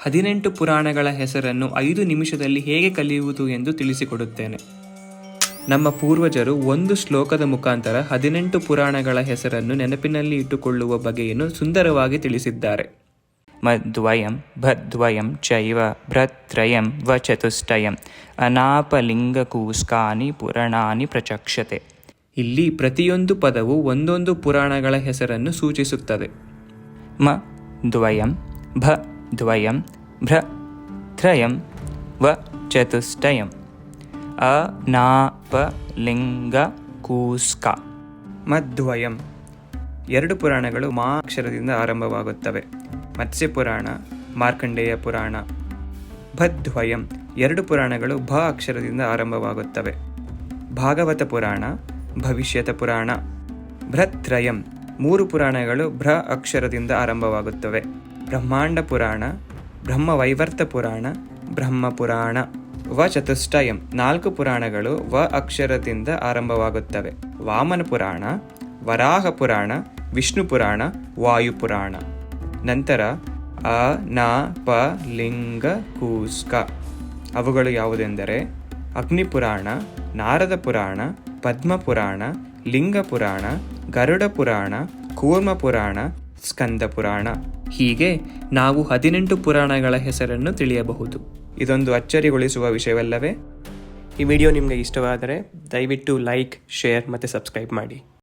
18 ಪುರಾಣಗಳ ಹೆಸರನ್ನು 5 ನಿಮಿಷದಲ್ಲಿ ಹೇಗೆ ಕಲಿಯುವುದು ಎಂದು ತಿಳಿಸಿಕೊಡುತ್ತೇನೆ. ನಮ್ಮ ಪೂರ್ವಜರು ಒಂದು ಶ್ಲೋಕದ ಮುಖಾಂತರ 18 ಪುರಾಣಗಳ ಹೆಸರನ್ನು ನೆನಪಿನಲ್ಲಿ ಇಟ್ಟುಕೊಳ್ಳುವ ಬಗೆಯನ್ನು ಸುಂದರವಾಗಿ ತಿಳಿಸಿದ್ದಾರೆ. ಮದ್ವಯಂ ಭದ್ವಯಂ ಚೈವ ಭ್ರತ್ರಯಂ ವಚತುಷ್ಟಯಂ ಅನಾಪಲಿಂಗಕೂಸ್ಕಾನಿ ಪುರಾಣಾನಿ ಪ್ರಚಕ್ಷತೆ. ಇಲ್ಲಿ ಪ್ರತಿಯೊಂದು ಪದವು ಒಂದೊಂದು ಪುರಾಣಗಳ ಹೆಸರನ್ನು ಸೂಚಿಸುತ್ತದೆ. ಮ ದ್ವಯಂ ಭ ದ್ವಯಂ ಭ್ರ ತ್ರಯಂ ವ ಚತುಷ್ಟಯಂ ಅನಾಪಲಿಂಗಕೂಸ್ಕ. ಮದ್ವಯಂ 2 ಪುರಾಣಗಳು ಮಾ ಅಕ್ಷರದಿಂದ ಆರಂಭವಾಗುತ್ತವೆ. ಮತ್ಸ್ಯ ಪುರಾಣ, ಮಾರ್ಕಂಡೇಯ ಪುರಾಣ. ಭದ್ವಯಂ 2 ಪುರಾಣಗಳು ಭ ಅಕ್ಷರದಿಂದ ಆರಂಭವಾಗುತ್ತವೆ. ಭಾಗವತ ಪುರಾಣ, ಭವಿಷ್ಯತ ಪುರಾಣ. ಭ್ರತ್ರಯಂ 3 ಪುರಾಣಗಳು ಭ್ರ ಅಕ್ಷರದಿಂದ ಆರಂಭವಾಗುತ್ತವೆ. ಬ್ರಹ್ಮಾಂಡ ಪುರಾಣ, ಬ್ರಹ್ಮವೈವರ್ತ ಪುರಾಣ, ಬ್ರಹ್ಮಪುರಾಣ. ವಚತುಷ್ಟಯಂ 4 ಪುರಾಣಗಳು ವ ಅಕ್ಷರದಿಂದ ಆರಂಭವಾಗುತ್ತವೆ. ವಾಮನ ಪುರಾಣ, ವರಾಹ ಪುರಾಣ, ವಿಷ್ಣು ಪುರಾಣ, ವಾಯುಪುರಾಣ. ನಂತರ ಅನಾಪಲಿಂಗಕೂಸ್ಕ. ಅವುಗಳು ಯಾವುದೆಂದರೆ ಅಗ್ನಿಪುರಾಣ, ನಾರದ ಪುರಾಣ, ಪದ್ಮಪುರಾಣ, ಲಿಂಗ ಪುರಾಣ, ಗರುಡ ಪುರಾಣ, ಕೂರ್ಮ ಪುರಾಣ, ಸ್ಕಂದ ಪುರಾಣ. ಹೀಗೆ ನಾವು 18 ಪುರಾಣಗಳ ಹೆಸರನ್ನು ತಿಳಿಯಬಹುದು. ಇದೊಂದು ಅಚ್ಚರಿಗೊಳಿಸುವ ವಿಷಯವಲ್ಲವೇ? ಈ ವಿಡಿಯೋ ನಿಮಗೆ ಇಷ್ಟವಾದರೆ ದಯವಿಟ್ಟು ಲೈಕ್, ಶೇರ್ ಮತ್ತು ಸಬ್ಸ್ಕ್ರೈಬ್ ಮಾಡಿ.